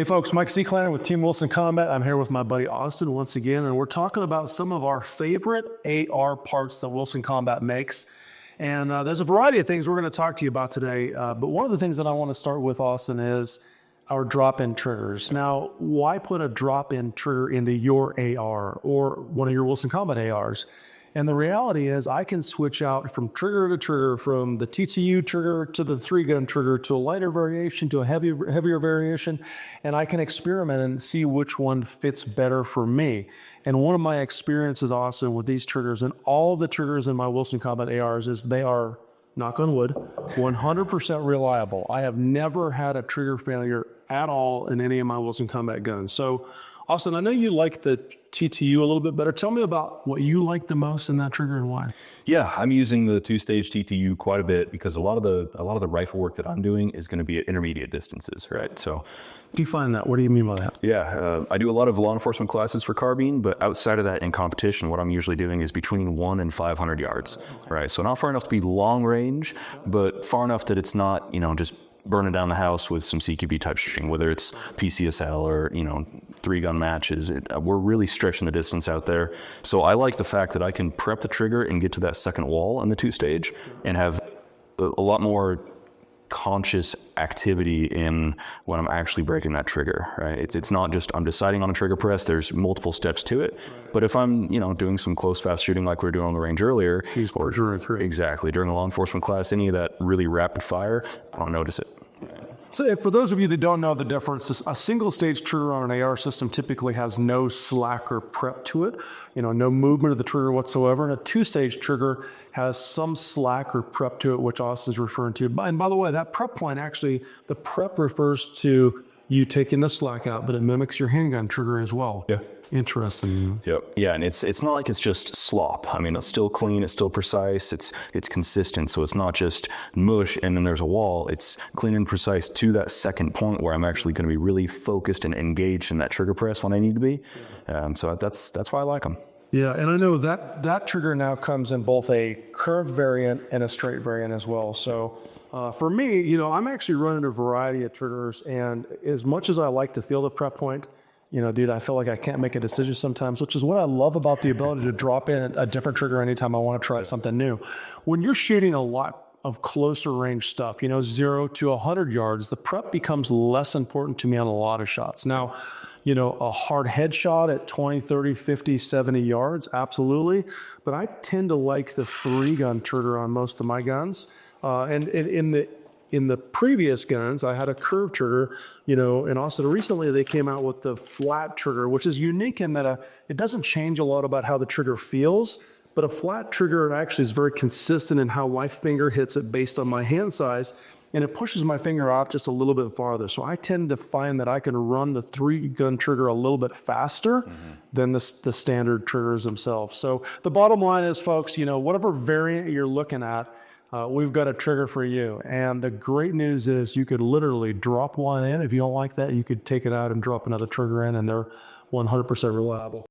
Hey folks, Mike Seeklander with Team Wilson Combat. I'm here with my buddy Austin once again, and we're talking about some of our favorite AR parts that Wilson Combat makes. And there's a variety of things we're going to talk to you about today, but one of the things that I want to start with, Austin, is our drop-in triggers. Now, why put a drop-in trigger into your AR or one of your Wilson Combat ARs? And the reality is I can switch out from trigger to trigger, from the TTU trigger to the 3-gun trigger to a lighter variation to a heavier variation, and I can experiment and see which one fits better for me. And one of my experiences also with these triggers and all of the triggers in my Wilson Combat ARs is they are, knock on wood, 100% reliable. I have never had a trigger failure at all in any of my Wilson Combat guns. So, Austin, I know you like the TTU a little bit better. Tell me about what you like the most in that trigger and why. Yeah, I'm using the 2-stage TTU quite a bit because a lot of the rifle work that I'm doing is going to be at intermediate distances, right? So, define that. What do you mean by that? Yeah, I do a lot of law enforcement classes for carbine, but outside of that, in competition, what I'm usually doing is between 1 and 500 yards, right? So not far enough to be long range, but far enough that it's not, just burning down the house with some CQB type shooting, whether it's PCSL or 3-gun matches. We're really stretching the distance out there. So I like the fact that I can prep the trigger and get to that second wall on the 2-stage and have a lot more conscious activity in when I'm actually breaking that trigger, right? It's not just I'm deciding on a trigger press. There's multiple steps to it. But if I'm doing some close fast shooting like we were doing on the range earlier, or exactly during a law enforcement class, any of that really rapid fire, I don't notice it. So for those of you that don't know the difference, a single stage trigger on an AR system typically has no slack or prep to it, no movement of the trigger whatsoever. And a 2-stage trigger has some slack or prep to it, which Austin's referring to. And by the way, that prep point, actually, the prep refers to you taking the slack out, but it mimics your handgun trigger as well. Yeah. Interesting. Yep. Yeah, and it's not like it's just slop. I mean, it's still clean, it's still precise, it's consistent. So it's not just mush and then there's a wall. It's clean and precise to that second point where I'm actually going to be really focused and engaged in that trigger press when I need to be. So that's why I like them. Yeah, and I know that trigger now comes in both a curved variant and a straight variant as well. So for me, I'm actually running a variety of triggers, and as much as I like to feel the prep point, dude, I feel like I can't make a decision sometimes, which is what I love about the ability to drop in a different trigger anytime I want to try something new. When you're shooting a lot of closer range stuff, 0 to 100 yards, the prep becomes less important to me on a lot of shots. Now, a hard headshot at 20, 30, 50, 70 yards, absolutely. But I tend to like the 3-gun trigger on most of my guns. And in the previous guns, I had a curved trigger, and also recently they came out with the flat trigger, which is unique in that it doesn't change a lot about how the trigger feels, but a flat trigger actually is very consistent in how my finger hits it based on my hand size, and it pushes my finger out just a little bit farther. So I tend to find that I can run the 3-gun trigger a little bit faster than the standard triggers themselves. So the bottom line is, folks, whatever variant you're looking at, we've got a trigger for you. And the great news is you could literally drop one in. If you don't like that, you could take it out and drop another trigger in, and they're 100% reliable.